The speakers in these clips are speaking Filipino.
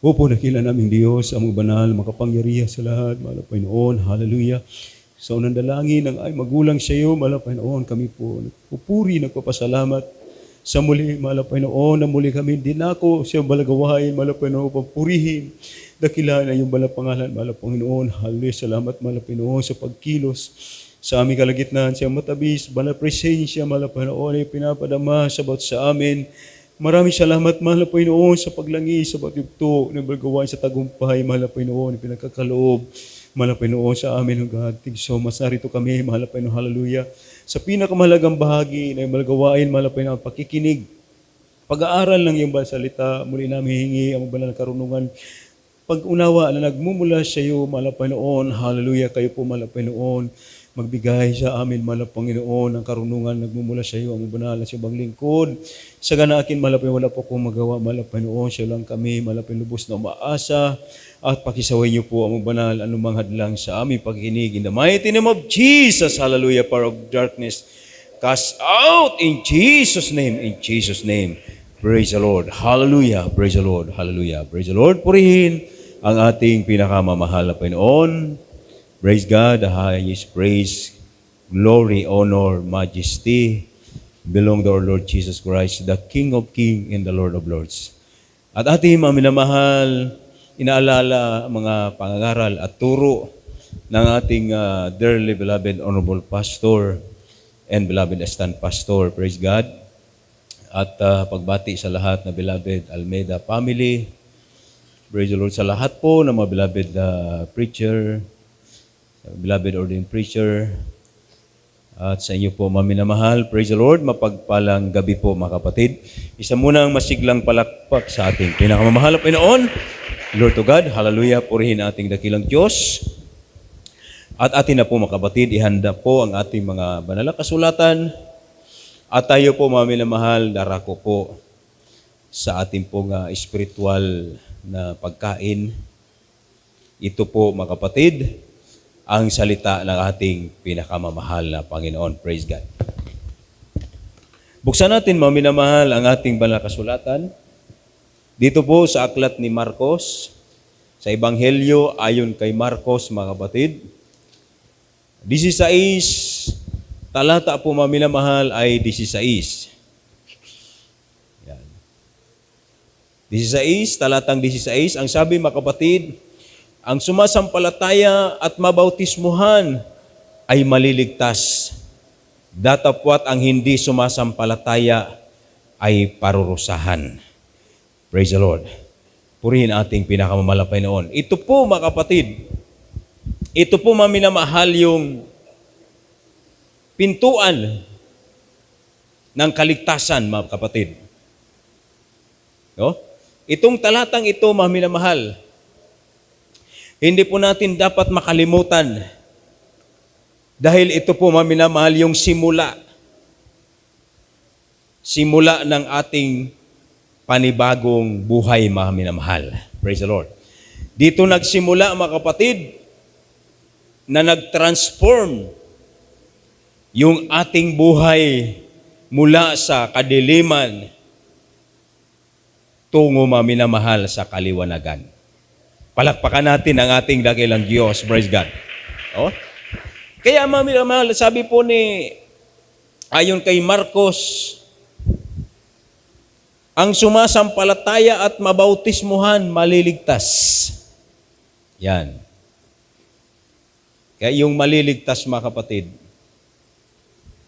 Opo, nakila naming Diyos, among banal, makapangyarihan sa lahat, mahal na Panginoon, hallelujah. Sa unang dalangin ng ay magulang sa iyo, mahal na Panginoon, kami po nagpupuri, nagpapasalamat sa muli, mahal na Panginoon, na muli kami dinako sa iyong balagawain, mahal na Panginoon, papurihin, dakilahan na iyong balang pangalan, mahal na Panginoon, hallelujah, salamat, mahal na Panginoon, sa pagkilos sa aming kalagitnaan, sa iyong matabis, banal na presensya, mahal na Panginoon, ay pinapadama sa bawat sa amin. Maraming salamat, mahal na Panginoon, sa paglangis, sa pagtugtog, ng balagawain sa tagumpay, mahal na Panginoon, pinagkakaloob, mahal na Panginoon, sa amin, oh God. Thank you so much. Narito kami, mahal na Panginoon, hallelujah. Sa pinakamahalagang bahagi ng balagawain, mahal na Panginoon, pakikinig, pag-aaral ng iyong salita, muli namin hingi ang banal na karunungan, pag-unawa na nagmumula sa iyo, mahal na Panginoon, hallelujah, kayo po, mahal na Panginoon, magbigay sa amin, mahal na Panginoon, ng karunungan nagmumula sa iyo, ang banal na siyang lingkod. Sa ganakin, mahal na Panginoon, wala po akong magawa, mahal na Panginoon, siya lang kami, mahal na Panginoon, lubos na umaasa, at pakisaway niyo po ang banal, anumang hadlang sa aming pagkinig. In the mighty name of Jesus, hallelujah, power of darkness, cast out in Jesus' name, in Jesus' name. Praise the Lord, hallelujah, praise the Lord, hallelujah, praise the Lord. Purihin ang ating pinakamamahal na Panginoon. Praise God, the highest praise, glory, honor, majesty belong to our Lord Jesus Christ, the King of Kings and the Lord of Lords. At ating mga minamahal, inaalala mga pangangaral at turo ng ating dearly beloved Honorable Pastor and beloved Assistant Pastor. Praise God. At pagbati sa lahat na beloved Almeida family. Praise the Lord sa lahat po ng mga beloved preacher, beloved ordained preacher, at sa inyo po maminamahal. Praise the Lord, mapagpalang gabi po mga kapatid. Isa munang masiglang palakpak sa ating pinakamamahal na Panginoon, Lord to God, hallelujah, purihin ating dakilang Diyos. At atin na po mga kapatid, ihanda po ang ating mga banal na kasulatan. At tayo po maminamahal, darako po sa ating pong spiritual na pagkain. Ito po mga kapatid, ang salita ng ating pinakamamahal na Panginoon. Praise God. Buksan natin, mga minamahal, ang ating banal na kasulatan. Dito po sa aklat ni Marcos, sa Ebanghelyo ayon kay Marcos, mga kapatid. 16, talata po, mga minamahal, ay 16. Yan. 16, talatang 16. Ang sabi, mga kapatid, ang sumasampalataya at mabautismuhan ay maliligtas. Datapwat ang hindi sumasampalataya ay parurusahan. Praise the Lord. Purihin ating pinakamamahal na Panginoon. Ito po mga kapatid, ito po maminamahal yung pintuan ng kaligtasan mga kapatid. No? Itong talatang ito maminamahal, hindi po natin dapat makalimutan dahil ito po maminamahal yung simula ng ating panibagong buhay, mga minamahal. Praise the Lord. Dito nagsimula, mga kapatid, na nag-transform yung ating buhay mula sa kadiliman tungo, mga minamahal, sa kaliwanagan. Palakpakan natin ang ating dakilang Diyos. Praise God. Oh? Kaya mga minamahal, sabi po ni, ayon kay Marcos, ang sumasampalataya at mabautismuhan maliligtas. Yan. Kaya yung maliligtas, mga kapatid,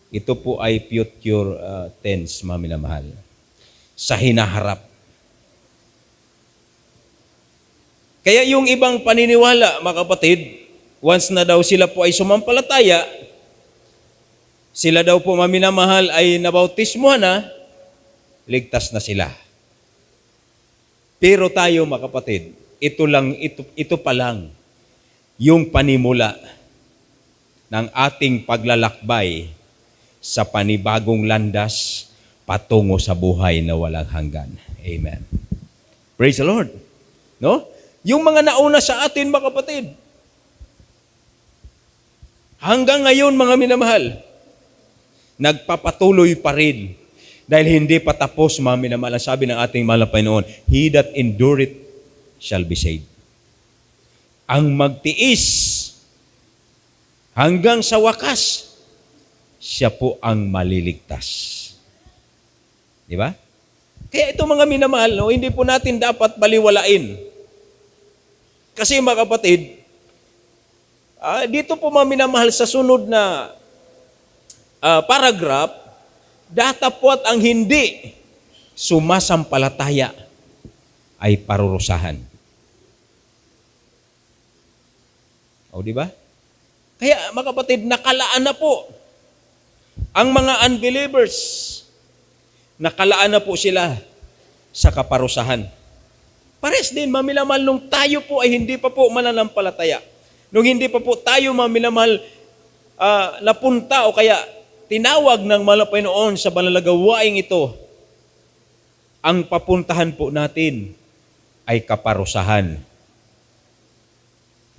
ito po ay future tense, mga minamahal. Sa hinaharap. Kaya yung ibang paniniwala, mga kapatid, once na daw sila po ay sumampalataya, sila daw po maminamahal ay nabautismuhan na, ligtas na sila. Pero tayo, mga kapatid, ito pa lang yung panimula ng ating paglalakbay sa panibagong landas patungo sa buhay na walang hanggan. Amen. Praise the Lord. No? Yung mga nauna sa atin, mga kapatid, hanggang ngayon, mga minamahal, nagpapatuloy pa rin. Dahil hindi pa tapos, mga minamahal, ang sabi ng ating mahal na Panginoon, He that endureth shall be saved. Ang magtiis hanggang sa wakas, siya po ang maliligtas. Di ba? Kaya ito mga minamahal, no, hindi po natin dapat baliwalain. Kasi mga kapatid, dito po mga minamahal sa sunod na paragraph, datapwat ang hindi sumasampalataya ay parurusahan. O, di ba? Kaya mga kapatid, nakalaan na po ang mga unbelievers. Nakalaan na po sila sa kaparusahan. Pares din, mamilamahal, nung tayo po ay hindi pa po mananampalataya. Nung hindi pa po tayo, mamilamahal, napunta o kaya tinawag ng Panginoon sa banalagawaing ito, ang papuntahan po natin ay kaparusahan.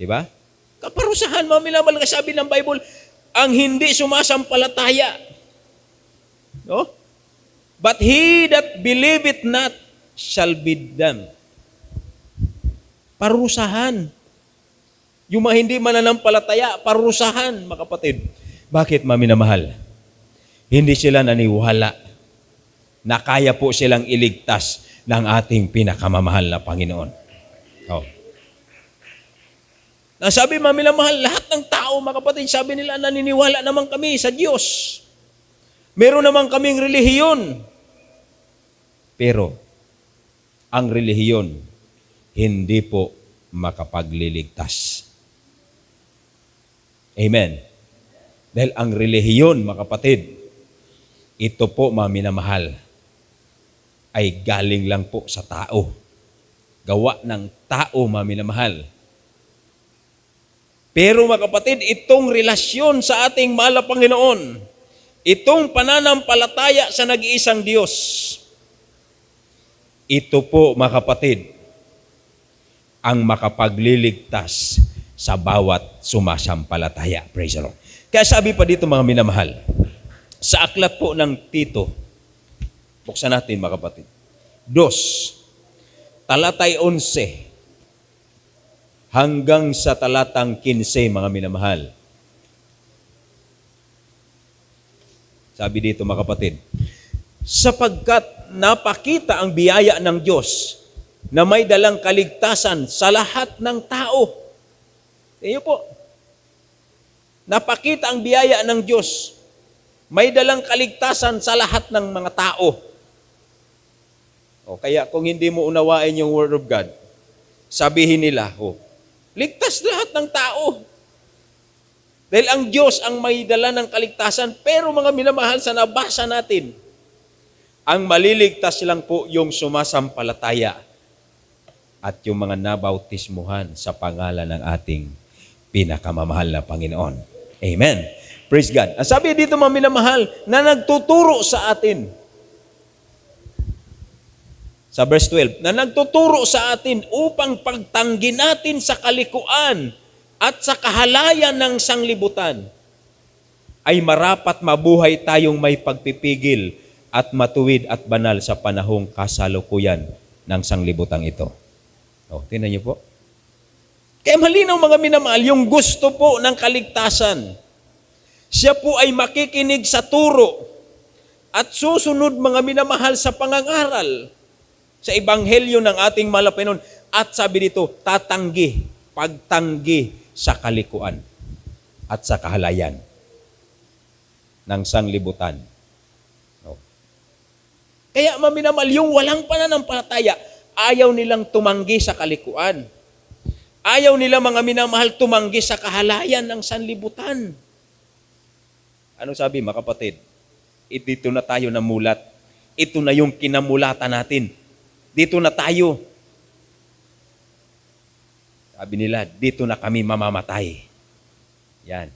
Diba? Kaparusahan, mamilamahal, sabi ng Bible, ang hindi sumasampalataya. No? But he that believeth not shall be damned. Parusahan. Yung mga hindi mananampalataya, parusahan, mga kapatid. Bakit, maminamahal? Hindi sila naniwala na kaya po silang iligtas ng ating pinakamamahal na Panginoon. Oh. Sabi, maminamahal, lahat ng tao, mga kapatid, sabi nila, naniniwala naman kami sa Diyos. Meron naman kaming relihiyon. Pero, ang relihiyon, hindi po makapagliligtas. Amen. Dahil ang relihiyon, mga kapatid, ito po, mga minamahal, ay galing lang po sa tao. Gawa ng tao, mga minamahal. Pero mga kapatid, itong relasyon sa ating mahal na Panginoon, itong pananampalataya sa nag-iisang Diyos, ito po, mga kapatid, ang makapagliligtas sa bawat sumasampalataya. Praise the Lord. Kaya sabi pa dito, mga minamahal, sa aklat po ng Tito, buksan natin, mga kapatid, 2, talatay 11, hanggang sa talatang 15, mga minamahal. Sabi dito, mga kapatid, sapagkat napakita ang biyaya ng Diyos na may dalang kaligtasan sa lahat ng tao. Iyo po. Napakita ang biyaya ng Diyos. May dalang kaligtasan sa lahat ng mga tao. O kaya kung hindi mo unawain yung Word of God, sabihin nila, ligtas lahat ng tao. Dahil ang Diyos ang may dala ng kaligtasan. Pero mga minamahal, sa nabasa natin, ang maliligtas lang po yung sumasampalataya at yung mga nabautismuhan sa pangalan ng ating pinakamamahal na Panginoon. Amen. Praise God. Ang sabi dito, mga minamahal, na nagtuturo sa atin. Sa verse 12, na nagtuturo sa atin upang pagtanggi natin sa kalikuan at sa kahalayan ng sanglibutan, ay marapat mabuhay tayong may pagpipigil at matuwid at banal sa panahong kasalukuyan ng sanglibutang ito. Tingnan niyo po. Kaya malinaw, mga minamahal, yung gusto po ng kaligtasan, siya po ay makikinig sa turo at susunod, mga minamahal, sa pangangaral sa ebanghelyo ng ating mahal na Panginoon. At sabi dito, tatanggi, pagtanggi sa kalikuan at sa kahalayan ng sanglibutan. Kaya, mga minamahal, yung walang pananampalataya, ayaw nilang tumanggi sa kalikuan. Ayaw nila, mga minamahal, tumanggi sa kahalayan ng sanlibutan. Ano sabi, mga kapatid? Dito na tayo namulat. Ito na yung kinamulatan natin. Dito na tayo. Sabi nila, dito na kami mamamatay. Yan.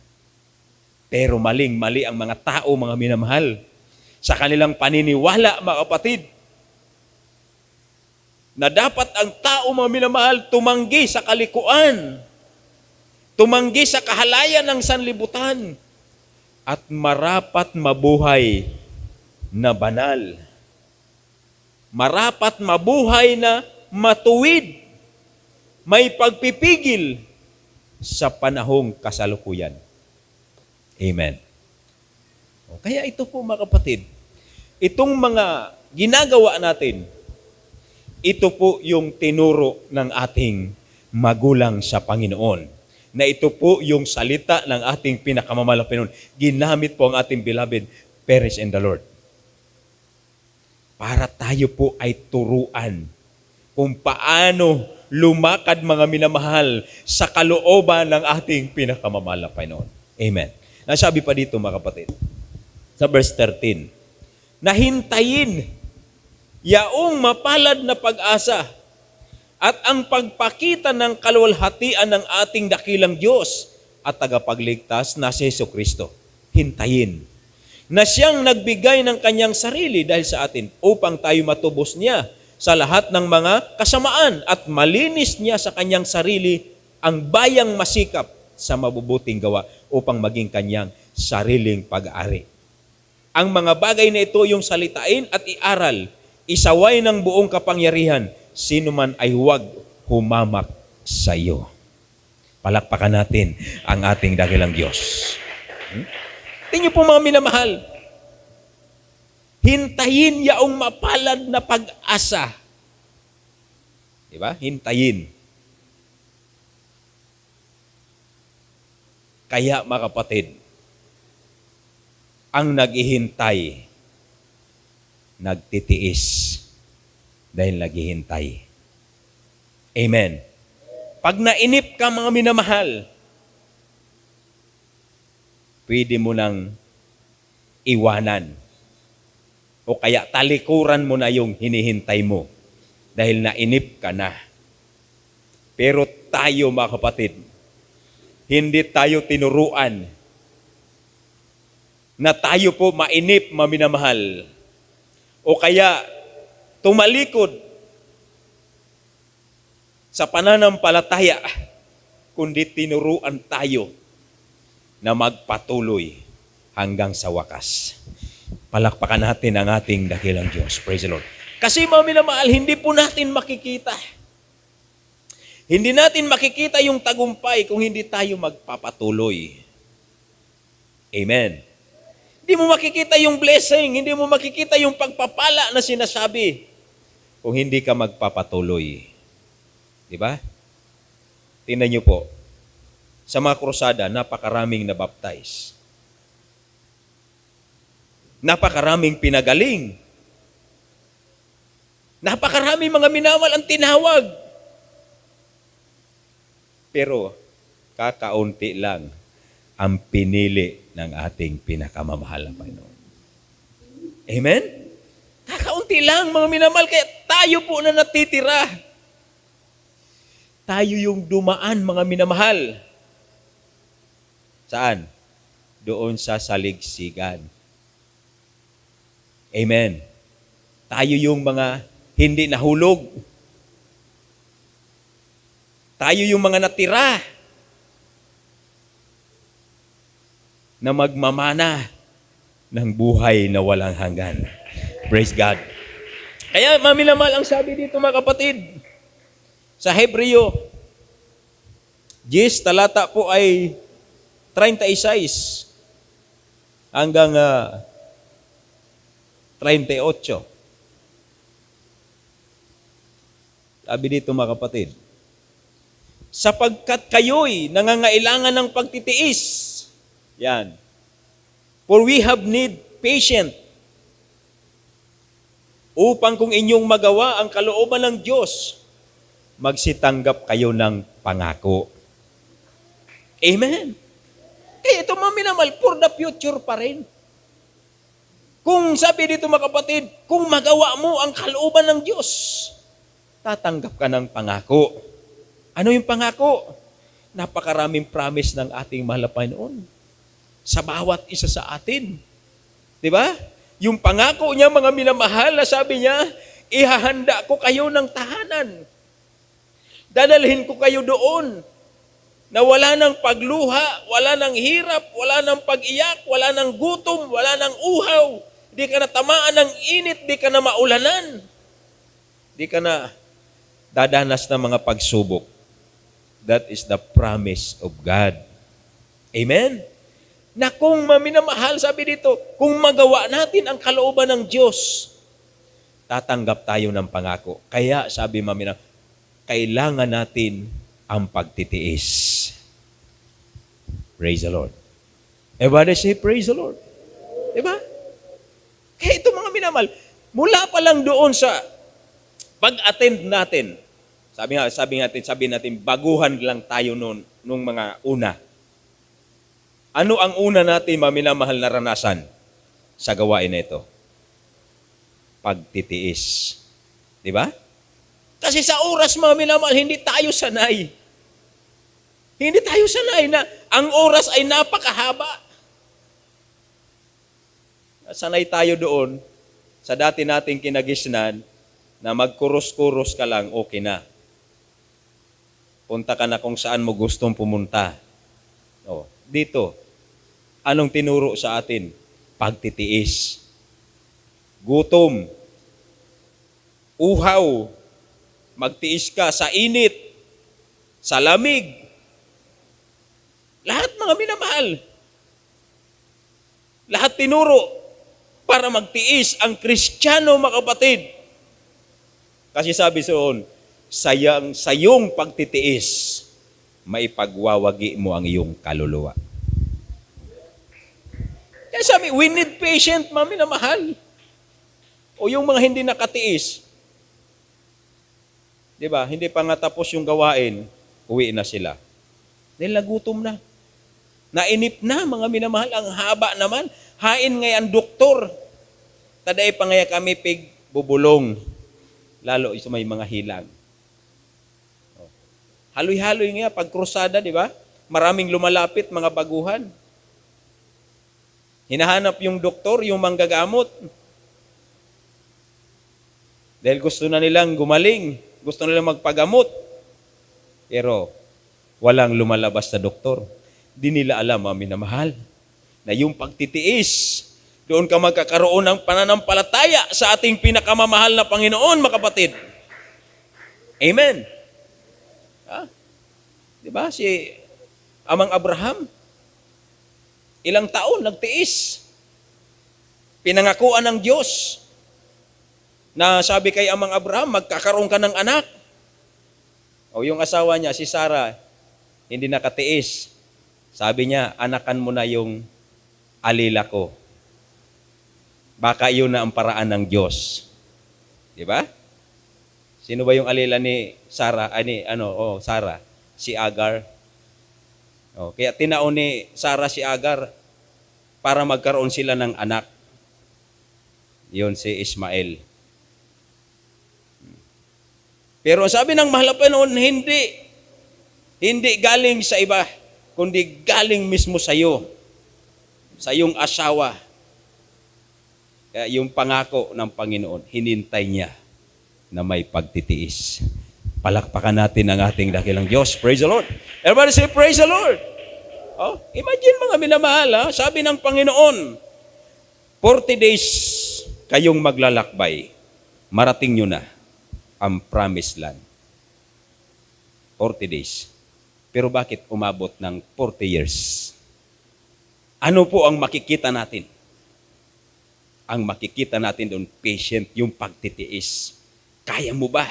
Pero maling-mali ang mga tao, mga minamahal, sa kanilang paniniwala, mga kapatid, na dapat ang tao, mga minamahal, tumanggi sa kalikuan, tumanggi sa kahalayan ng sanlibutan, at marapat mabuhay na banal. Marapat mabuhay na matuwid may pagpipigil sa panahong kasalukuyan. Amen. Kaya ito po mga kapatid, itong mga ginagawa natin, ito po yung tinuro ng ating magulang sa Panginoon. Na ito po yung salita ng ating pinakamamalang Panginoon. Ginamit po ang ating beloved parents in the Lord. Para tayo po ay turuan kung paano lumakad mga minamahal sa kalooban ng ating pinakamamalang Panginoon. Amen. Nasabi pa dito mga kapatid, sa verse 13, nahintayin yaong mapalad na pag-asa at ang pagpakita ng kaluwalhatian ng ating dakilang Diyos at tagapagligtas na si Jesucristo. Hintayin. Na siyang nagbigay ng kanyang sarili dahil sa atin upang tayo matubos niya sa lahat ng mga kasamaan at malinis niya sa kanyang sarili ang bayang masikap sa mabubuting gawa upang maging kanyang sariling pag-ari. Ang mga bagay na ito yung salitain at iaral, isaway ng buong kapangyarihan, sino man ay huwag humamak sa iyo. Palakpakan natin ang ating dakilang Diyos. Tingnan po mga minamahal, hintayin yaong mapalad na pag-asa. Diba? Hintayin. Kaya mga kapatid, ang naghihintay, nagtitiis dahil naghihintay. Amen. Pag nainip ka mga minamahal, pwede mo nang iwanan o kaya talikuran mo na yung hinihintay mo dahil nainip ka na. Pero tayo mga kapatid, hindi tayo tinuruan na tayo po mainip maminamahal o kaya tumalikod sa pananampalataya, kundi tinuruan tayo na magpatuloy hanggang sa wakas. Palakpakan natin ang ating dakilang Diyos. Praise the Lord. Kasi mga minamahal, hindi po natin makikita. Hindi natin makikita yung tagumpay kung hindi tayo magpapatuloy. Amen. Hindi mo makikita yung blessing, hindi mo makikita yung pagpapala na sinasabi kung hindi ka magpapatuloy. Di ba? Tingnan niyo po, sa mga krusada, napakaraming nabaptize. Napakaraming pinagaling. Napakaraming mga minawal ang tinawag. Pero, kakaunti lang ang pinili ng ating pinakamamahal na Panginoon. Amen? Kakaunti lang, mga minamahal, kaya tayo po na natitira. Tayo yung dumaan, mga minamahal. Saan? Doon sa saligsigan. Amen. Tayo yung mga hindi nahulog. Tayo yung mga natira na magmamana ng buhay na walang hanggan. Praise God. Kaya mamilamal ang sabi dito mga kapatid. Sa Hebreo 10, talata po ay 36 hanggang 38. Sabi dito mga kapatid, sapagkat kayo'y nangangailangan ng pagtitiis. Yan. For we have need patient upang kung inyong magawa ang kalooban ng Diyos, magsitanggap kayo ng pangako. Amen. Kaya ito mga minamal, for the future pa rin. Kung sabi dito mga kapatid, kung magawa mo ang kalooban ng Diyos, tatanggap ka ng pangako. Ano yung pangako? Napakaraming promise ng ating mahal na Panginoon sa bawat isa sa atin. Di ba? Yung pangako niya, mga minamahal, na sabi niya, ihahanda ko kayo ng tahanan. Dadalhin ko kayo doon na wala ng pagluha, wala ng hirap, wala ng pag-iyak, wala ng gutom, wala ng uhaw. Di ka na tamaan ng init, di ka na maulanan. Di ka na dadanas ng mga pagsubok. That is the promise of God. Amen? Na kung maminamahal, sabi dito, kung magawa natin ang kalooban ng Diyos, tatanggap tayo ng pangako. Kaya sabi kailangan natin ang pagtitiis. Praise the Lord. Everybody say, praise the Lord. Diba? Kaya ito mga minamahal, mula pa lang doon sa pag-attend natin, sabi natin, baguhan lang tayo nung mga una. Ano ang una natin maminamahal na ranasan sa gawain na ito? Pagtitiis. Di ba? Kasi sa oras mga minamahal, hindi tayo sanay. Hindi tayo sanay na ang oras ay napakahaba. Sanay tayo doon sa dati nating kinagisnan na magkurus-kurus ka lang, okay na. Punta ka na kung saan mo gustong pumunta. Oh, dito, anong tinuro sa atin? Pagtitiis. Gutom. Uhaw. Magtiis ka sa init. Sa lamig. Lahat mga minamahal. Lahat tinuro para magtiis ang Kristiyano, mga kapatid. Kasi sabi soon, sa iyong pagtitiis, maipagwawagi mo ang iyong kaluluwa. Kaya sabi, we need patient, mami na mahal. O yung mga hindi nakatiis, di ba, hindi pa nga tapos yung gawain, uwi na sila. Dahil nagutom na. Nainip na, mga minamahal, ang haba naman. Hain ngayon doktor. Taday pa ngaya kami pig bubulong. Lalo isa may mga hilang. Haloy-haloy nga, pag krusada, di ba? Maraming lumalapit, mga baguhan. Hinahanap yung doktor, yung manggagamot. Dahil gusto na nilang gumaling, gusto nilang magpagamot. Pero walang lumalabas na doktor. Di nila alam, mga minamahal, na yung pagtitiis, doon ka magkakaroon ng pananampalataya sa ating pinakamamahal na Panginoon, mga kapatid. Amen. Di ba? Si Amang Abraham, ilang taon nagtiis. Pinangakuan ng Diyos na sabi kay Amang Abraham, magkakaroon ka ng anak. O yung asawa niya, si Sarah, hindi nakatiis. Sabi niya, anakan mo na yung alila ko. Baka yun na ang paraan ng Diyos. Di ba? Sino ba yung alila ni Sarah? Sarah. Si Agar. Kaya tinaon ni Sarah si Agar para magkaroon sila ng anak. Yun si Ismael. Pero sabi ng mahal na Panginoon, hindi galing sa iba, kundi galing mismo sa iyo, sa iyong asawa. Kaya yung pangako ng Panginoon, hinintay niya na may pagtitiis. Palakpakan natin ang ating dakilang Diyos. Praise the Lord. Everybody say, praise the Lord. Imagine mga minamahal, sabi ng Panginoon, 40 days kayong maglalakbay, marating nyo na ang promised land. 40 days. Pero bakit umabot ng 40 years? Ano po ang makikita natin? Ang makikita natin doon, patient, yung pagtitiis. Kaya mo ba?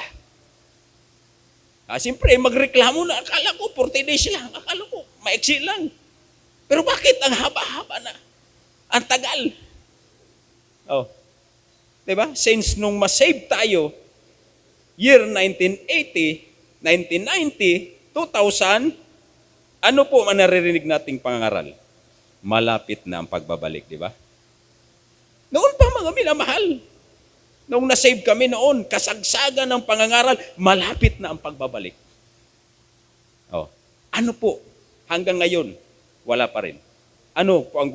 Siyempre, magreklamo na. Akala ko 40 days lang. Akala ko maiksi lang. Pero bakit ang haba-haba na? Ang tagal. Diba? Since nung masave tayo, year 1980, 1990, 2000, ano po ang naririnig nating pangangaral? Malapit na ang pagbabalik, di ba? Noon pa mga minamahal. Nung nasave kami noon, kasagsagan ng pangangaral, malapit na ang pagbabalik. Ano po? Hanggang ngayon, wala pa rin. Ano po ang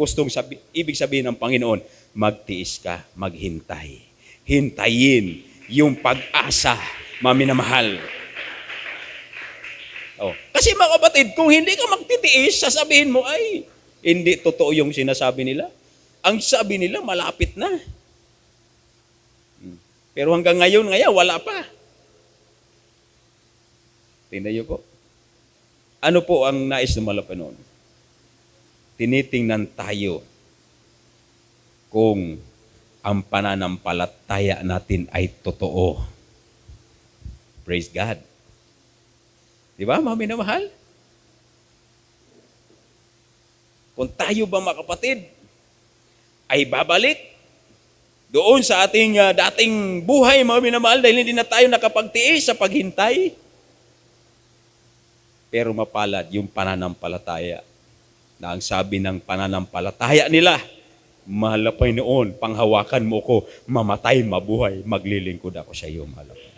ibig sabihin ng Panginoon? Magtiis ka, maghintay. Hintayin yung pag-asa, maminamahal. Kasi mga kapatid, kung hindi ka magtitiis, sasabihin mo, ay, hindi totoo yung sinasabi nila. Ang sabi nila, malapit na. Pero hanggang ngayon, wala pa. Tingnan niyo po. Ano po ang nais ng Malapanon? Tinitingnan tayo kung ang pananampalataya natin ay totoo. Praise God. Di ba, mga minamahal? Kung tayo ba, mga kapatid, ay babalik doon sa ating dating buhay, mga minamahal, dahil hindi na tayo nakapagtiis sa paghintay. Pero mapalad yung pananampalataya na ang sabi ng pananampalataya nila, mahal na Panginoon, panghawakan mo ko, mamatay, mabuhay, maglilingkod ako sa iyo, mahal na Panginoon.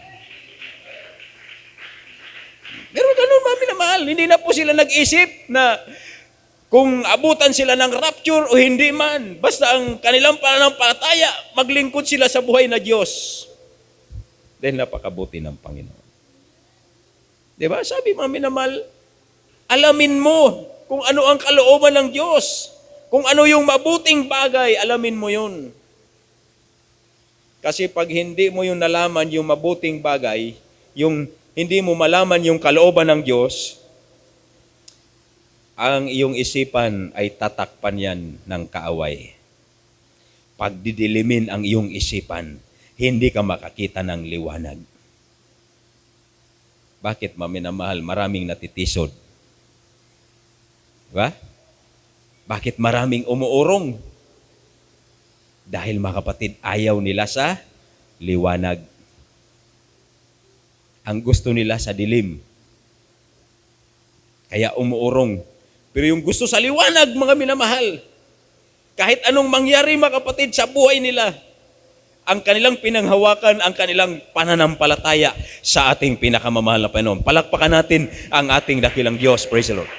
Pero ganun, mga minamahal, hindi na po sila nag-isip na kung abutan sila ng rapture o hindi man, basta ang kanilang pananampalataya, maglingkod sila sa buhay na Diyos. Dahil napakabuti ng Panginoon. Diba? Sabi, mga minamahal, alamin mo kung ano ang kalooban ng Diyos. Kung ano yung mabuting bagay, alamin mo yun. Kasi pag hindi mo yung nalaman yung mabuting bagay, yung hindi mo malaman yung kalooban ng Diyos, ang iyong isipan ay tatakpan yan ng kaaway. Pag didilimin ang iyong isipan, hindi ka makakita ng liwanag. Bakit, maminamahal? Maraming natitisod. Diba? Bakit maraming umuurong? Dahil, mga kapatid, ayaw nila sa liwanag. Ang gusto nila sa dilim. Kaya umuurong. Pero yung gusto sa liwanag, mga minamahal, kahit anong mangyari, mga kapatid, sa buhay nila, ang kanilang pinanghawakan, ang kanilang pananampalataya sa ating pinakamamahal na Panginoon. Palakpakan natin ang ating dakilang Diyos. Praise the Lord.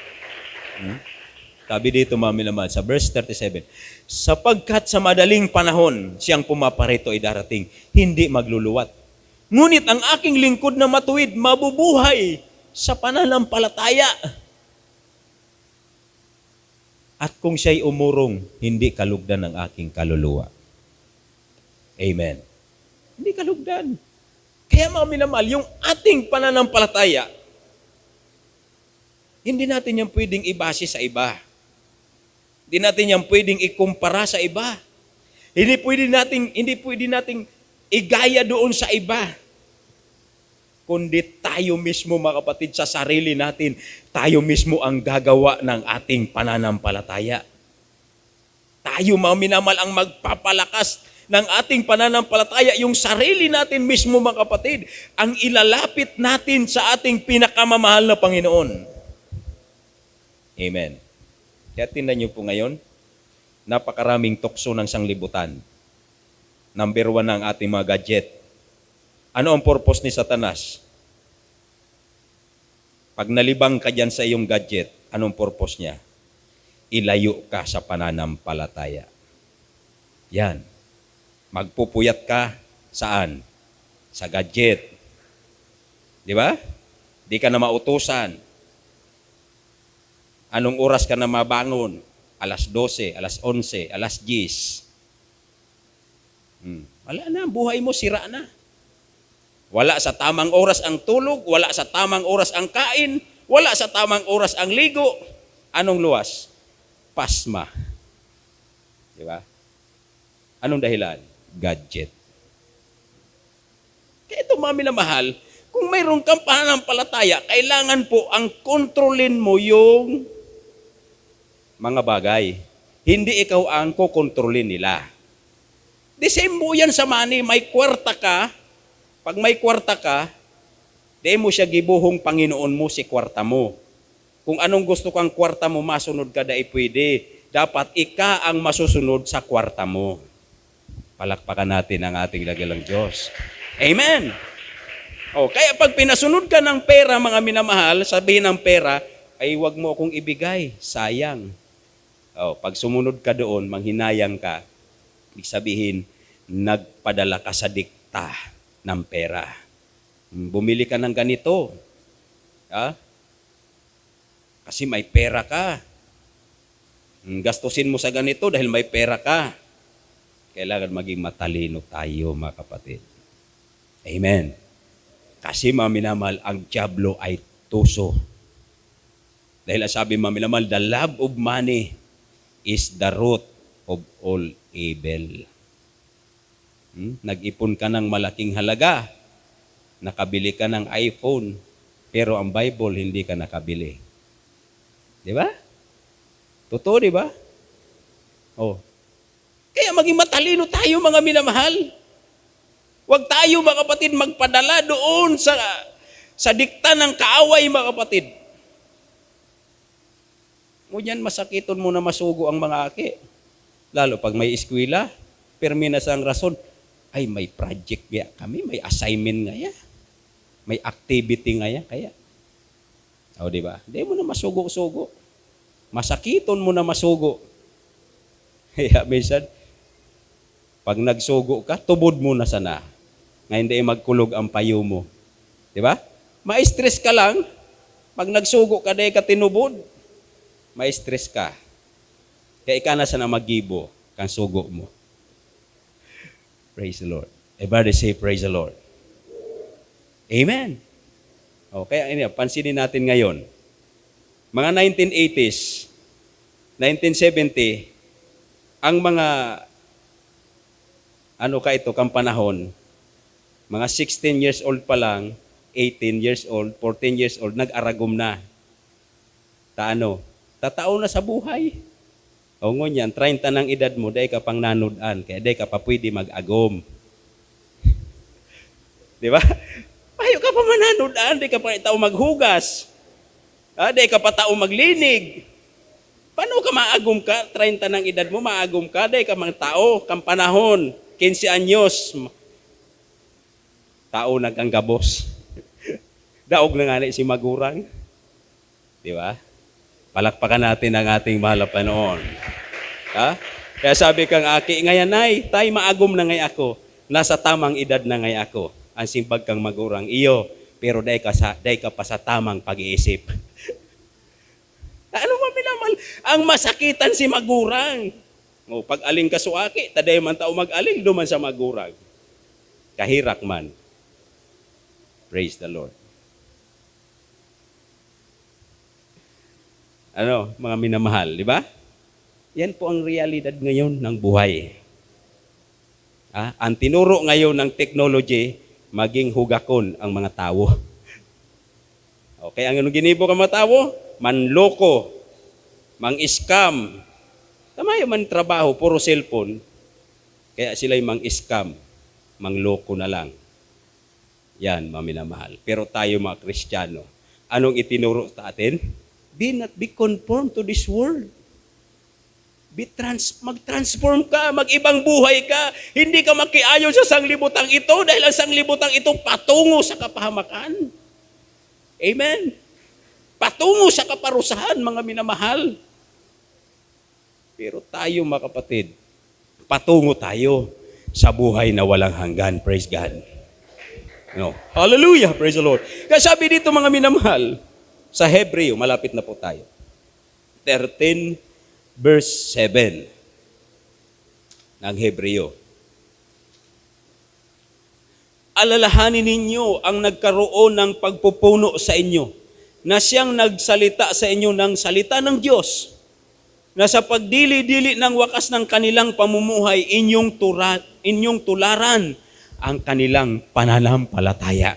Sabi dito, mga minamahal, sa verse 37, sapagkat sa madaling panahon, siyang pumaparito ay darating, hindi magluluwat. Ngunit ang aking lingkod na matuwid, mabubuhay sa pananampalataya. At kung siya'y umurong, hindi kalugdan ng aking kaluluwa. Amen. Hindi kalugdan. Kaya, mga minamahal, yung ating pananampalataya, hindi natin yan pwedeng ibase sa iba. Hindi natin yan pwedeng ikumpara sa iba. Hindi pwede nating igaya doon sa iba. Kundi tayo mismo, mga kapatid, sa sarili natin, tayo mismo ang gagawa ng ating pananampalataya. Tayo, mga minamahal, ang magpapalakas ng ating pananampalataya, yung sarili natin mismo, mga kapatid, ang ilalapit natin sa ating pinakamamahal na Panginoon. Amen. Kaya tingnan niyo po ngayon, napakaraming tukso ng sanglibutan. Number 1 ang ating mga gadget. Ano ang purpose ni Satanas? Pag nalibang ka dyan sa iyong gadget, anong purpose niya? Ilayo ka sa pananampalataya. Yan. Magpupuyat ka saan? Sa gadget. Di ba? Di ka na mautusan. Anong oras ka na mabangon? Alas 12, alas 11, alas 10. Wala na, buhay mo sira na. Wala sa tamang oras ang tulog, wala sa tamang oras ang kain, wala sa tamang oras ang ligo. Anong luwas? Pasma. Di ba? Anong dahilan? Gadget. Kaya ito, mga minamahal, kung mayroon kang pananampalataya, kailangan po ang kontrolin mo yung mga bagay. Hindi ikaw ang kukontrolin nila. The same mo yan sa money, may kwarta ka. Pag may kwarta ka, di mo siya gibuhong Panginoon mo si kwarta mo. Kung anong gusto kang kwarta mo, masunod ka dahil pwede. Dapat ika ang masusunod sa kwarta mo. Palakpakan natin ang ating dakilang Diyos. Amen! Kaya pag pinasunod ka ng pera, mga minamahal, sabihin ng pera, ay wag mo akong ibigay, sayang. Pag sumunod ka doon, manghinayang ka, ibig sabihin, nagpadala ka sa dikta ng pera. Bumili ka ng ganito. Kasi may pera ka. Gastusin mo sa ganito dahil may pera ka. Kailangan maging matalino tayo, mga kapatid. Amen. Kasi, mga minamahal, ang dyablo ay tuso. Dahil sabi mamilamal, the love of money is the root of all evil. Nag-ipon ka ng malaking halaga, nakabili ka ng iPhone, pero ang Bible hindi ka nakabili. Di ba? Totoo, di ba? Oh. Kaya maging matalino tayo, mga minamahal. Huwag tayo, mga kapatid, magpadala doon sa dikta ng kaaway, mga kapatid. Ngunyan, masakiton mo na masugo ang mga aki. Lalo pag may eskwela, perminas ang rason, ay may project kaya kami, may assignment nga ya, may activity nga ya, kaya. O, di ba? Hindi mo na masugo-sugo. Masakiton mo na masugo. Kaya minsan, pag nagsugo ka, tubod mo na sana. Nga hindi magkulog ang payo mo. Di ba? Ma-stress ka lang. Pag nagsugo ka, dahil ka tinubod. Ma-stress ka. Kaya ika na sana magibo kang sugo mo. Praise the Lord. Everybody say, praise the Lord. Amen. O, kaya pansinin natin ngayon. Mga 1980s, 1970, ang mga kampanahon, mga 16 years old pa lang, 18 years old, 14 years old, nag-aragom na. Tatao na sa buhay. O ngunyan, 30 ng edad mo, dahi ka pang nanudan, kaya dahi ka pa pwede mag-agom. Di ba? Payo ka pa mananudan, dahi ka pa tao maghugas. Dahi ka pa tao maglinig. Paano ka maagom ka? 30 ng edad mo, maagom ka, dahi ka mga tao, kampanahon, 15 anyos, tao nag-anggabos. Daog na nga si magurang. Di ba? Palakpakan natin ang ating mahal na Panginoon. Ha? Kaya sabi kang aki, ngayon ay, tay maagom na ngay ako. Nasa tamang edad na ngay ako. Ang simpag kang magurang iyo, pero dahi ka pa sa tamang pag-iisip. Ano maminamal? Ang masakitan si magurang. O, pag aling ka suaki, taday man tao mag-aling, duman sa magurang. Kahirak man. Praise the Lord. Mga minamahal, di ba? Yan po ang realidad ngayon ng buhay. Ang tinuro ngayon ng technology, maging hugakon ang mga tao. Okay, ang ginibo ka mga tao? Manloko, mang-scam. Tama yung man trabaho, puro cellphone. Kaya sila'y mang-scam, mangloko na lang. Yan, mga minamahal. Pero tayo mga Kristiyano, anong itinuro sa atin? Be conformed to this world. Mag-transform ka, mag-ibang buhay ka. Hindi ka makiayon sa sanglibutang ito dahil ang sanglibutang ito patungo sa kapahamakan. Amen. Patungo sa kaparusahan, mga minamahal. Pero tayo, mga kapatid, patungo tayo sa buhay na walang hanggan. Praise God. Hallelujah. Praise the Lord. Kaya sabi dito, mga minamahal, sa Hebreo, malapit na po tayo. 13 verse 7 ng Hebreo. Alalahanin ninyo ang nagkaroon ng pagpupuno sa inyo, na siyang nagsalita sa inyo ng salita ng Diyos, na sa pagdili-dili ng wakas ng kanilang pamumuhay, inyong tularan ang kanilang pananampalataya.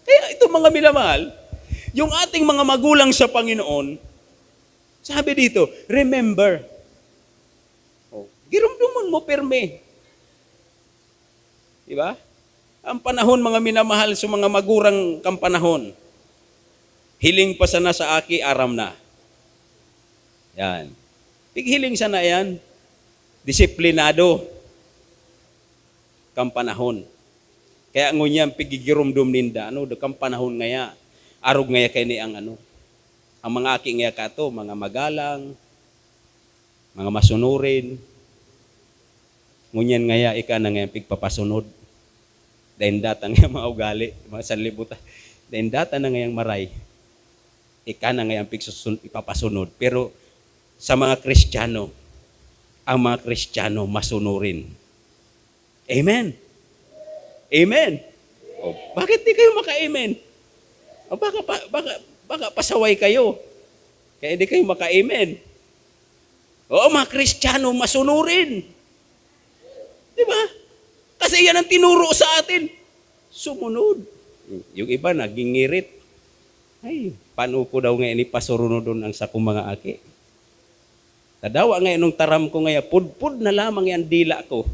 Kaya ito, mga minamahal, yung ating mga magulang sa Panginoon, sabi dito, remember. Girumduman mo perme. Diba? Ang panahon, mga minamahal, sa mga magurang kang panahon, hiling pa sana sa aki, aram na. Yan. Pighiling sana yan. Disiplinado kang panahon. Kaya ngunyan pigigirumdum ninda, kang panahon ngaya, arog ngaya kay ni ang ang mga aki ngaya kato, mga magalang, mga masunurin, ngunyan ngaya ika na ngayang pigpapasunod, dahil data ngayang mga ugali, mga sanlibutan, dahil data na ngayang maray, ika na ngayang ipapasunod. Pero sa mga Kristiyano, ang mga Kristiyano masunurin. Amen. Amen. Bakit di kayo maka-amen? Baka Baka pasaway kayo. Kaya hindi kayo maka-amen. Oo, mga Kristiyano, masunurin. Di ba? Kasi yan ang tinuro sa atin. Sumunod. Yung iba, naging ngirit. Ay, paano ko daw ngayon ipasuruno doon ang sa kong mga aki? Tadawa ngayon nung taram ko ngayon, pudpud na lamang yan dila ko.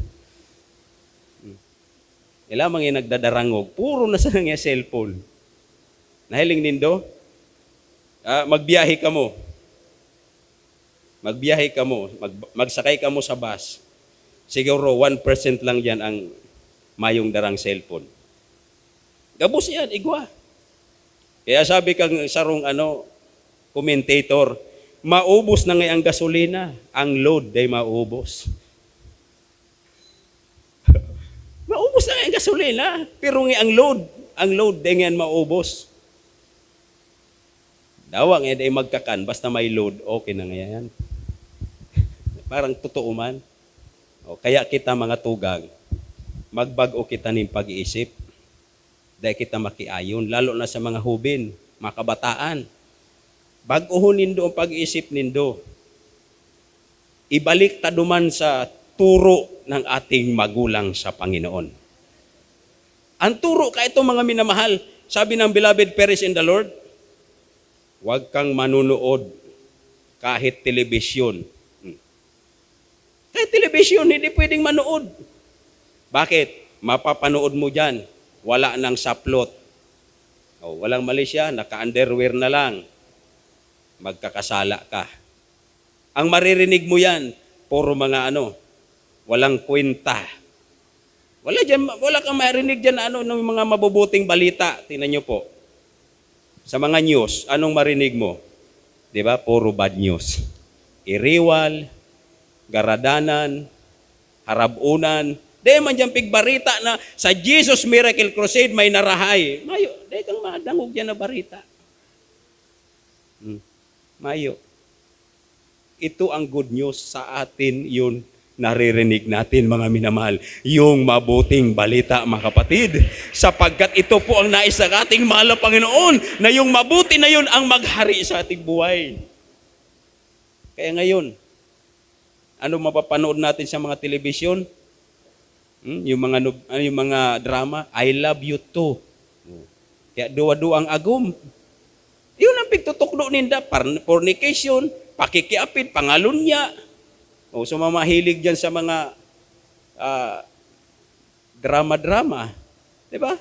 Lamang yung nagdadarangog. Puro na sa nga cellphone. Nahiling nindo? Magbiyahe ka mo. Magbiyahe ka mo. Magsakay ka mo sa bus. Siguro 1% lang dyan ang mayong darang cellphone. Gabos yan, igwa. Kaya sabi kang sarong commentator, maubos na ngayon ang gasolina, ang load ay maubos. Maubos na ngayon ang gasolina, pero ngayon ang load ay ngayon maubos. Dawang ay magkakan, basta may load, okay na ngayon. Parang totoo man. Kaya kita mga tugang, magbago kita ng pag-iisip. Dahil kita makiayon, lalo na sa mga hubin, mga kabataan. Baguhon nindo ang pag-iisip nindo. Ibalik ta duman sa turo ng ating magulang sa Panginoon. Ang turo ka ito mga minamahal, sabi ng beloved parents in the Lord, huwag kang manunood kahit telebisyon. Kahit telebisyon, hindi pwedeng manood. Bakit? Mapapanood mo dyan. Wala nang saplot. Walang mali siya, naka-underwear na lang. Magkakasala ka. Ang maririnig mo yan, puro mga walang kwenta. Wala kang marinig dyan ng mga mabubuting balita. Tingnan nyo po. Sa mga news, anong marinig mo? Di ba? Puro bad news. Iriwal, garadanan, harabunan. Di man dyan pigbarita na sa Jesus Miracle Crusade may narahay. Mayo, di kang madangog dyan na barita. Mayo. Ito ang good news sa atin yun naririnig natin mga minamahal. Yung mabuting balita mga kapatid. Sapagkat ito po ang nais ng ating mahal na Panginoon na yung mabuti na yun ang maghari sa ating buhay. Kaya ngayon, ano mapapanood natin sa mga telebisyon? Yung mga drama, I love you too. Kaya duwa-duwa ang agum. Yun ang pigtutuklo ninda, fornication, pakikiapid, pangalunya. So mamahilig dyan sa mga drama-drama. Diba?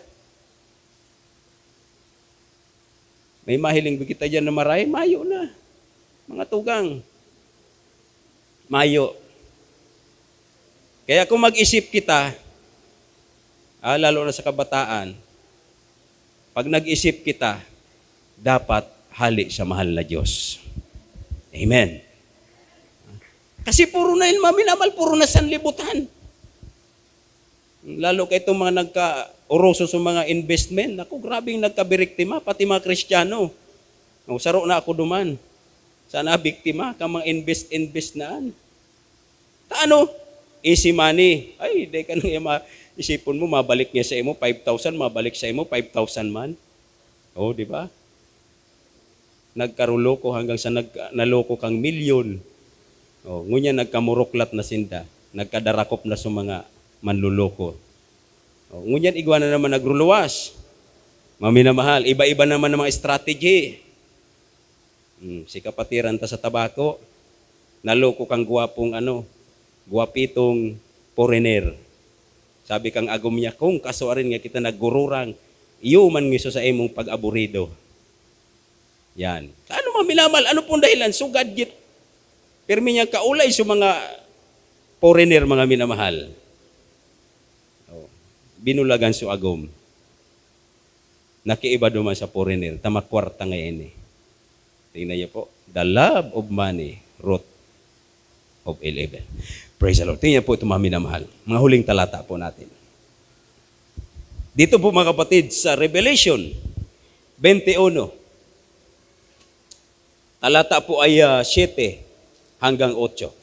May mahiling kita dyan na maray, mayo na. Mga tugang. Mayo. Kaya kung mag-isip kita, lalo na sa kabataan, pag nag-isip kita, dapat hali sa mahal na Diyos. Amen. Kasi puro na yun, maminamal, puro na sanlibutan. Lalo kay itong mga nagka-uroso sa mga investment, naku, grabing nagka-biriktima, pati mga Kristiyano. Saro na ako duman. Sana biktima, ka mga invest naan. Easy money. Ay, di ka nang isipon mo, mabalik niya sa imo, 5,000, mabalik sa imo, 5,000 man. Di ba? Nagkaruloko hanggang sa naloko kang milyon. Ngunya nagkamuroklat na sinda. Nagkadarakop na sa mga manluloko. Ngunyan igwa na naman nagruluwas. Maminamahal, iba-iba naman ng mga strategy. Si kapatiran ta sa tabako, naloko kang guwapong guwapitong foreigner. Sabi kang agom niya, kung kasuarin nga kita naggururang, iyo man ngiso sa imong pag-aburido. Yan. Ano maminamal? Ano pong dahilan? So gadget. Pirmi niyang kaulay sa mga foreigner, mga minamahal. Binulagan sa agom. Nakiiba duman sa foreigner. Tamakwarta ngayon eh. Tingnan niyo po. The love of money, root of ill evil. Praise the Lord. Tingnan po ito mga minamahal. Mga huling talata po natin. Dito po mga kapatid sa Revelation 21. Talata po ay 7 hanggang 8.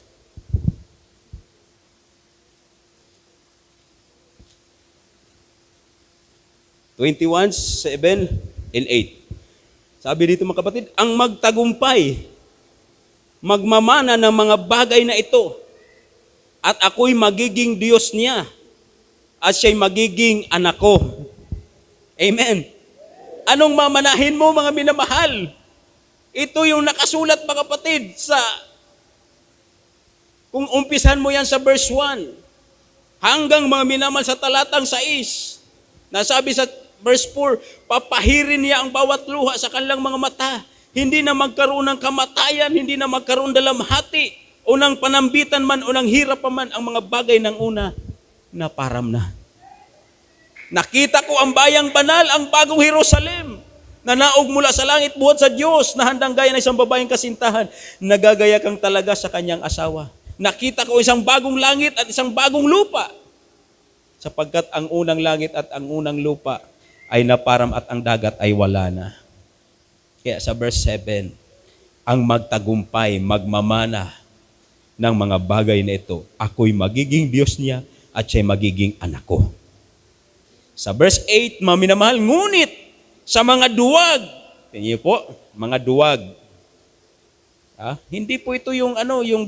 (21, 7, and 8). Sabi dito mga kapatid, ang magtagumpay, magmamana ng mga bagay na ito, at ako'y magiging Diyos niya, at siya'y magiging anak ko. Amen. Anong mamanahin mo mga minamahal? Ito yung nakasulat mga kapatid kung umpisan mo yan sa verse 1, hanggang mga minamahal sa talatang 6, nasabi sa verse 4, papahirin niya ang bawat luha sa kanilang mga mata. Hindi na magkaroon ng kamatayan, hindi na magkaroon dalamhati, unang panambitan man, unang hirap pa man, ang mga bagay ng una na param na. Nakita ko ang bayang banal, ang bagong Jerusalem, na naog mula sa langit buhat sa Diyos, na handang gaya ng isang babaeng kasintahan, nagagaya kang talaga sa kanyang asawa. Nakita ko isang bagong langit at isang bagong lupa, sapagkat ang unang langit at ang unang lupa ay naparam at ang dagat ay wala na. Kaya sa verse 7, ang magtagumpay, magmamana ng mga bagay na ito, ako'y magiging Diyos niya at siya'y magiging anak ko. Sa verse 8, mga minamahal, ngunit sa mga duwag, tingnan po, mga duwag. Hindi po ito yung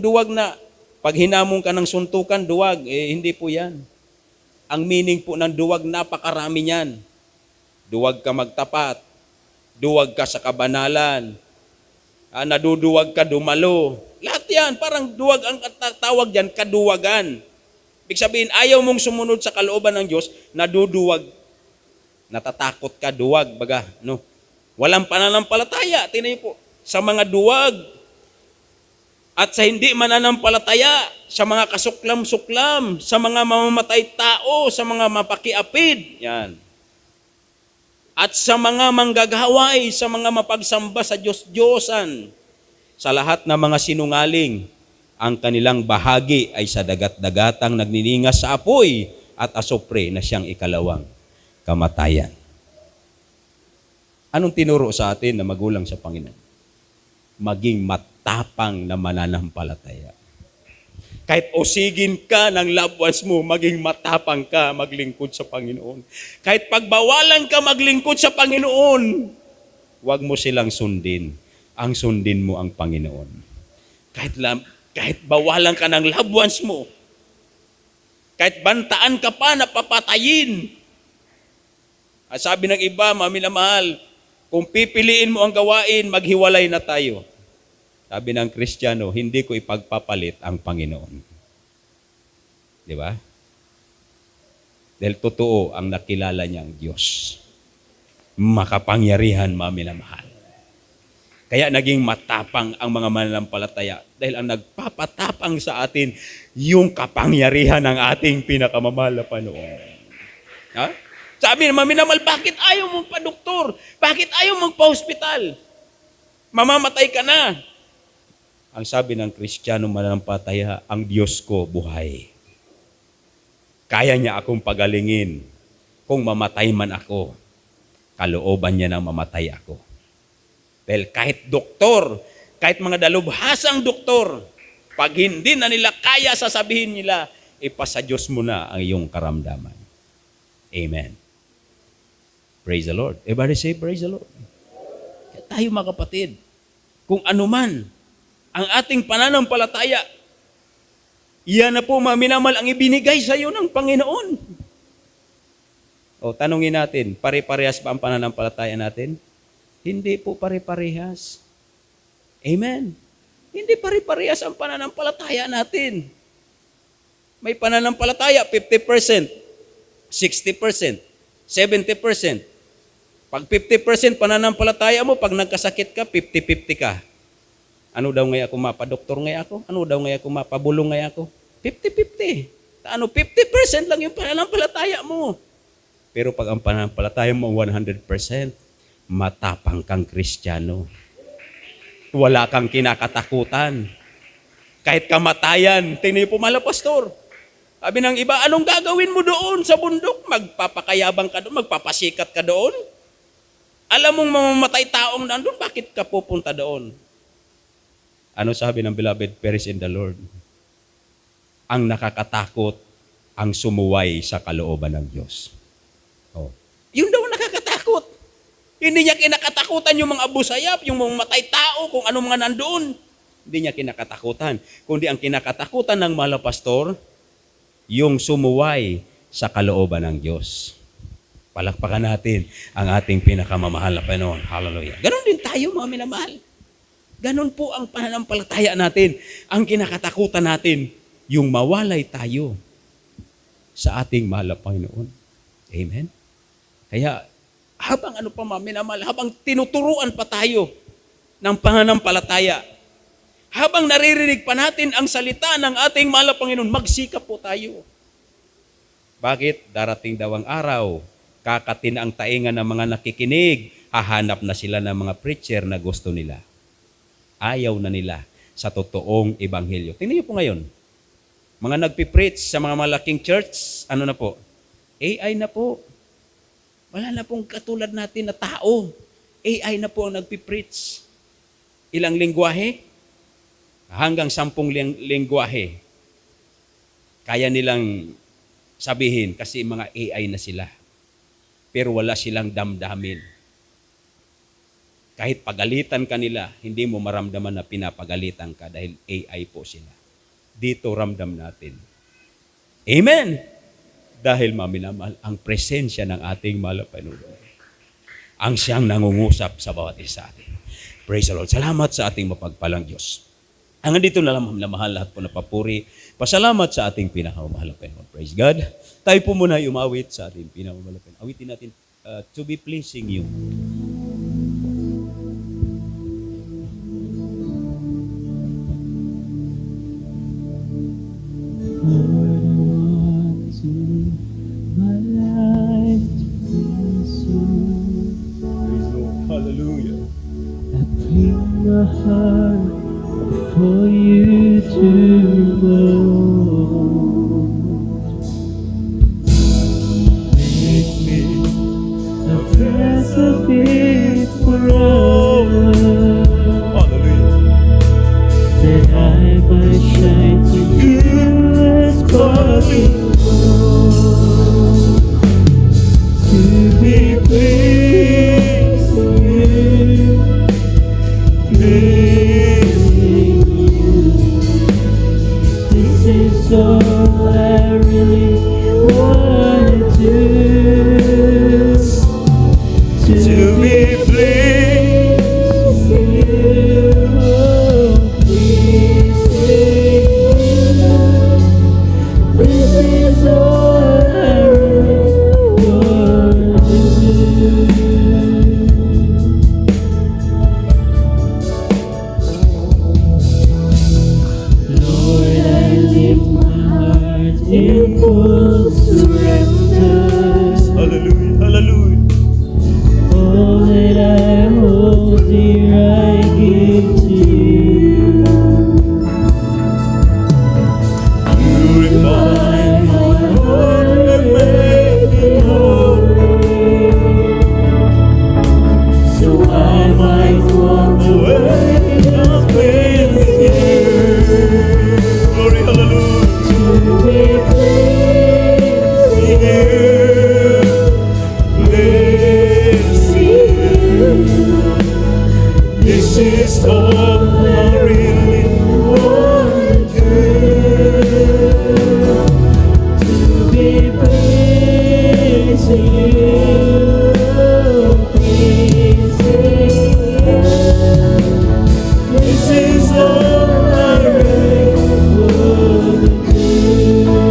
duwag na pag hinamon ka ng suntukan, duwag, hindi po yan. Ang meaning po ng duwag, napakarami niyan. Duwag ka magtapat, duwag ka sa kabanalan, naduduwag ka dumalo. Lahat yan, parang duwag ang tawag dyan, kaduwagan. Ibig sabihin, ayaw mong sumunod sa kalooban ng Diyos, naduduwag. Natatakot ka, duwag, baga, no? Walang pananampalataya, tingnan niyo po, sa mga duwag, at sa hindi mananampalataya, sa mga kasuklam-suklam, sa mga mamamatay tao, sa mga mapakiapid, yan. At sa mga manggagaway, sa mga mapagsamba sa Diyos-Diyosan, sa lahat ng mga sinungaling, ang kanilang bahagi ay sa dagat-dagatang nagniningas sa apoy at asopre na siyang ikalawang kamatayan. Anong tinuro sa atin na magulang sa Panginoon? Maging matapang na mananampalataya. Kahit usigin ka ng loved ones mo, maging matapang ka maglingkod sa Panginoon. Kahit pagbawalan ka maglingkod sa Panginoon, huwag mo silang sundin. Ang sundin mo ang Panginoon. Kahit bawalan ka ng loved ones mo, kahit bantaan ka pa na papatayin. At sabi ng iba, mga minamahal, kung pipiliin mo ang gawain, maghiwalay na tayo. Sabi ng Kristiyano, hindi ko ipagpapalit ang Panginoon. Di ba? Dahil totoo ang nakilala niyang Diyos. Makapangyarihan, mga minamahal. Kaya naging matapang ang mga mananampalataya. Dahil ang nagpapatapang sa atin, yung kapangyarihan ng ating pinakamamahal na Panginoon. Ha? Sabi ng mga minamahal, bakit ayaw mong pa-doktor? Bakit ayaw mong pa-hospital? Mamamatay ka na. Ang sabi ng Kristiyano mananampalataya, ang Diyos ko buhay. Kaya niya akong pagalingin. Kung mamatay man ako, kalooban niya nang mamatay ako. Dahil kahit doktor, kahit mga dalubhasang doktor, pag hindi na nila kaya, sasabihin nila, ipasa Diyos mo na ang iyong karamdaman. Amen. Praise the Lord. Everybody say, praise the Lord. Kaya tayo mga kapatid, kung anuman ang ating pananampalataya, iyan na po mga minamahal ang ibinigay sa iyo ng Panginoon. O tanungin natin, pare-parehas ba ang pananampalataya natin? Hindi po pare-parehas. Amen. Hindi pare-parehas ang pananampalataya natin. May pananampalataya 50%, 60%, 70%. Pag 50% pananampalataya mo, pag nagkasakit ka, 50-50 ka. Ano daw ngayon ako mapadoktor ngayon ako? Ano daw ngayon ako mapabulong ngayon ako? 50-50. 50% lang yung pananampalataya mo. Pero pag ang pananampalataya mo 100%, matapang kang Kristiyano. Wala kang kinakatakutan. Kahit kamatayan, tingnan niyo po mga pastor. Sabi ng iba, anong gagawin mo doon sa bundok? Magpapakayabang ka doon, magpapasikat ka doon? Alam mong mamamatay taong nandun, bakit ka pupunta doon? Ano sabi ng beloved perish in the Lord? Ang nakakatakot, ang sumuway sa kalooban ng Diyos. Oh. Yun daw nakakatakot. Hindi niya kinakatakutan yung mga abusayap, yung mga matay tao, kung ano mga nandoon. Hindi niya kinakatakutan. Kundi ang kinakatakutan ng mahal na pastor, yung sumuway sa kalooban ng Diyos. Palakpakan natin ang ating pinakamamahal na Panginoon. Hallelujah. Ganon din tayo, mga minamahal. Ganon po ang pananampalataya natin. Ang kinakatakutan natin, yung mawalay tayo sa ating mahal na Panginoon. Amen? Kaya, habang ano pa, mga minamahal, habang tinuturuan pa tayo ng pananampalataya, habang naririnig pa natin ang salita ng ating mahal na Panginoon, magsikap po tayo. Bakit? Darating daw ang araw, kakatin ang tainga ng mga nakikinig, hahanap na sila ng mga preacher na gusto nila. Ayaw na nila sa totoong ebanghelyo. Tingnan niyo po ngayon, mga nagpipreach sa mga malaking church, ano na po? AI na po. Wala na pong katulad natin na tao. AI na po ang nagpipreach. Ilang lingwahe? Hanggang 10 lingwahe. Kaya nilang sabihin kasi mga AI na sila. Pero wala silang damdamin. Kahit pagalitan ka nila, hindi mo maramdaman na pinapagalitan ka dahil AI po sila. Dito ramdam natin. Amen! Dahil maminamahal ang presensya ng ating mahal na Panginoon. Ang siyang nangungusap sa bawat isa atin. Praise the Lord. Salamat sa ating mapagpalang Diyos. Hanggang dito na lang na mahal lahat po na papuri. Pasalamat sa ating pinakamamahal na Panginoon. Praise God. Tayo po muna umawit sa ating pinakamamahal na Panginoon. Awitin natin, to be pleasing you. Hallelujah. My heart for you to know. Make me a prince of it forever. Hallelujah. That I might shine to you as sparkling gold. To be pleased with you. This is all I really want to do. To be pleased with you, please this is all I really want to do. In full surrender, Hallelujah. Hallelujah. all that I hold dear I give to you. Purify my heart and make it holy, so I might walk the way of faith with you. Glory, hallelujah. To be pleased with you. This is all I really want to To be pleased with you, pleased with you. This is all I really want to do.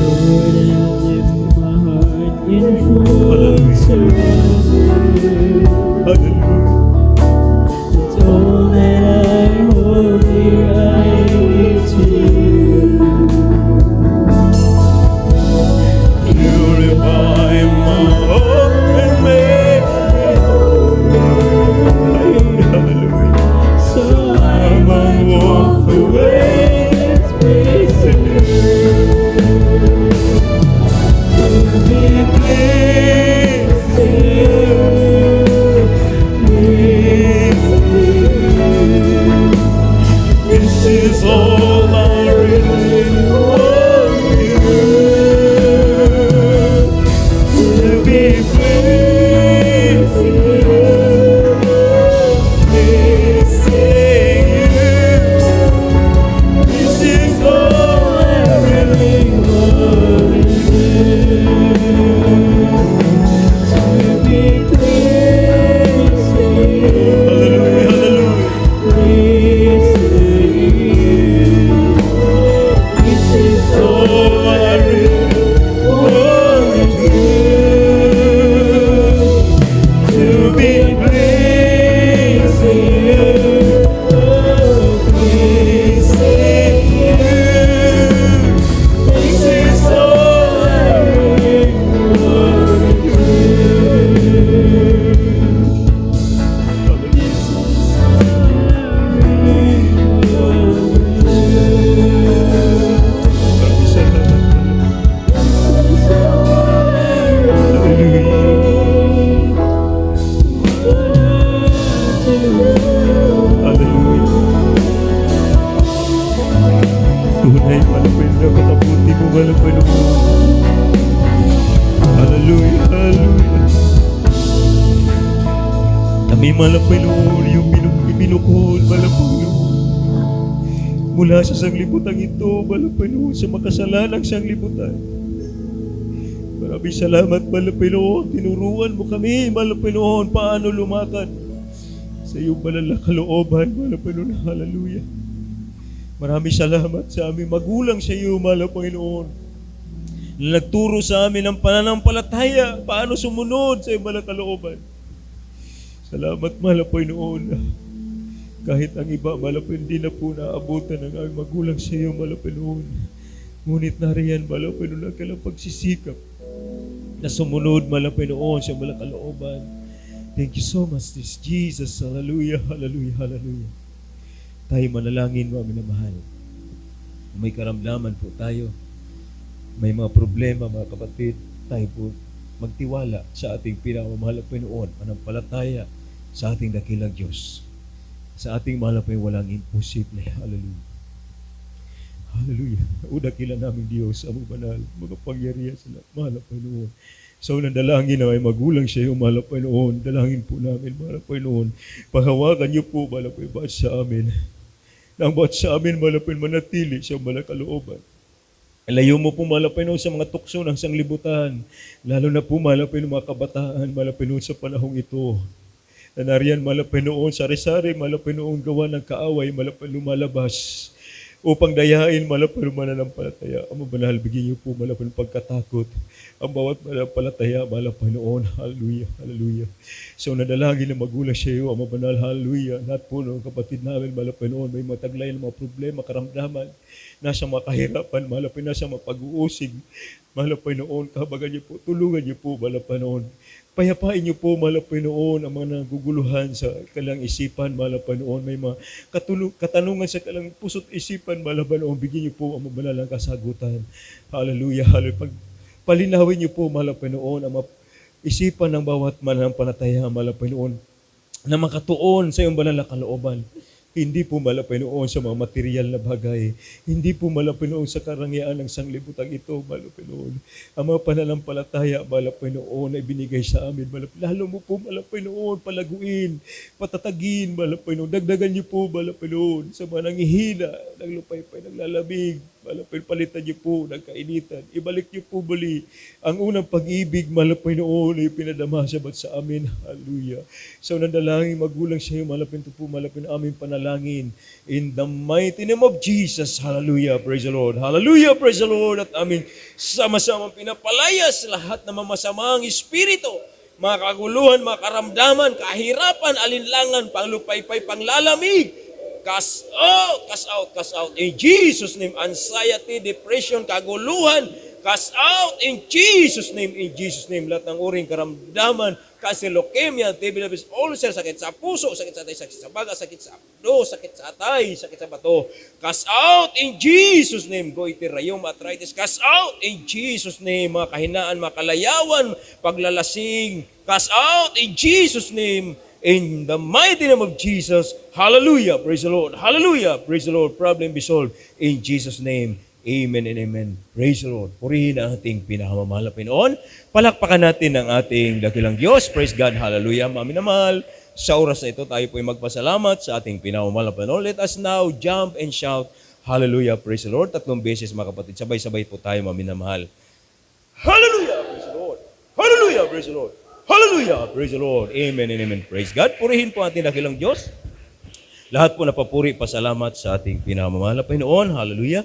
Lord, I lift my heart in full surrender. Hallelujah. It's all that I hold dear I give to you. Purify my heart and make it holy. Hallelujah. So I might walk the way that's pleasing you. To be pleased with Kami, mahal na Panginoon, yung ibinukod, mahal na Panginoon. Mula sa sanglibutan ito, mahal na Panginoon, sa makasalanang sanglibutan. Maraming salamat, mahal na Panginoon. Tinuruan mo kami, mahal na Panginoon, paano lumakad sa iyong banal na kalooban, mahal na Panginoon. Hallelujah. Maraming salamat sa aming magulang sa iyo, mahal na Panginoon, na nagturo sa amin ng pananampalataya, paano sumunod sa iyong banal na kalooban. Salamat, mahal na Panginoon. Kahit ang iba, mahal na Panginoon, hindi na po naabutan ng aming magulang sa iyo, mahal na Panginoon. Ngunit nariyan, mahal na Panginoon, ang kailang pagsisikap na sumunod, mahal na Panginoon, sa iyong banal na kalooban. Thank you so much, this Jesus. Hallelujah, hallelujah, hallelujah. Tayo manalangin mo, aming mahal. May karamdaman po tayo. May mga problema, mga kapatid. Tayo po magtiwala sa ating pinakamamahal na Panginoon. Manampalataya sa ating dakilang Diyos. Sa ating mahal na Panginoon, walang imposible. Hallelujah. Hallelujah. O dakilan naming Diyos, among banal, magapangyarihan sa mahal na Panginoon. So, nandalangin na may magulang siya yung mahal na Panginoon. Dalangin po namin, mahal na Panginoon. Pahawakan niyo po, mahal na Panginoon, sa amin. Nang bawat sa amin, mahal na Panginoon, manatili sa mahal na kalooban. Layo mo po, mahal na Panginoon, sa mga tukso ng sanglibutan. Lalo na po, mahal na Panginoon, mga kabataan, mahal na Panginoon, sa panahong ito. Na nariyan, mahal na Panginoon, sari-sari, mahal na Panginoon, gawa ng kaaway, mahal na Panginoon, lumalabas. Upang dayain, mahal na Panginoon, mananampalataya. Ang banal, bigyan niyo po, mahal na Panginoon, pagkatakot. Ang bawat mananampalataya, mahal na Panginoon. Hallelujah, hallelujah. So, nadalangin na magulang siya iyo, ang banal, hallelujah. Lahat po ng kapatid namin, mahal na Panginoon, may mataglayan mga problema, karamdaman, nasa mga kahirapan, mahal na Panginoon, nasa mga pag-uusig, mahal na Panginoon, kahabagan niyo po, tulungan niyo po, mahal na Panginoon. Payapain niyo po, mahal na Panginoon, ang mga naguguluhan sa kalang isipan, mahal na Panginoon. May mga katanungan sa kalang puso't isipan, mahal na Panginoon. Bigyan niyo po ang mabanalang kasagutan. Hallelujah, hallelujah. Palinawin niyo po, mahal na Panginoon, ang isipan ng bawat mananampalataya, mahal na Panginoon, na makatuon sa iyong banal na kalooban. Hindi po mahal na Panginoon sa mga material na bagay. Hindi po mahal na Panginoon sa karangyaan ng sanglibutan ito, mahal na Panginoon. Ang mga pananampalataya, mahal na Panginoon, na ibinigay sa amin, mahal na, lalo mo po, mahal na Panginoon, palaguin, patatagin, mahal na Panginoon. Dagdagan niyo po, mahal na Panginoon, sa mga nanghihina, naglupay-pay, naglalamig, mahal na Panginoon, palitan niyo po ng kainitan. Ibalik niyo po muli ang unang pag-ibig, mahal na Panginoon, na ipinadama sa amin. Hallelujah. So, nandalangin, magulang sa iyo, mahal na Panginoon po, mahal na Panginoon, aming panalangin. In the mighty name of Jesus. Hallelujah. Praise the Lord. Hallelujah. Praise the Lord. At aming sama-samang pinapalayas lahat ng mamasamang espiritu, mga kaguluhan, mga karamdaman, kahirapan, alinlangan, panglupay-pay, panglalamig. Cast out, cast out, cast out. In Jesus' name, anxiety, depression, kaguluhan, cast out in Jesus' name, in Jesus' name. Lahat ng uring karamdaman, cancer, leukemia, TB, ulcer, sakit sa puso, sakit sa atay, sakit sa baga, sakit sa abdo, sakit sa atay, sakit sa bato. Cast out in Jesus' name. Goiter, rheum, arthritis, cast out in Jesus' name. Mga kahinaan, mga kalayawan, paglalasing, cast out in Jesus' name. In the mighty name of Jesus. Hallelujah. Praise the Lord. Hallelujah. Praise the Lord. Problem be solved. In Jesus' name. Amen and amen. Praise the Lord. Purihin ang ating pinakamamahal na Panginoon. Palakpakan natin ang ating dakilang Diyos. Praise God. Hallelujah. Maminamahal. Sa oras na ito, tayo po ay magpasalamat sa ating pinakamamahal na Panginoon. Let us now jump and shout. Hallelujah. Praise the Lord. 3 beses, mga kapatid. Sabay-sabay po tayo, maminamahal. Hallelujah. Praise the Lord. Hallelujah. Praise the Lord. Hallelujah. Praise the Lord. Amen and amen. Praise God. Purihin po ating dakilang Diyos. Lahat po napapuri, pasalamat sa ating pinakamamahal na Panginoon. Hallelujah.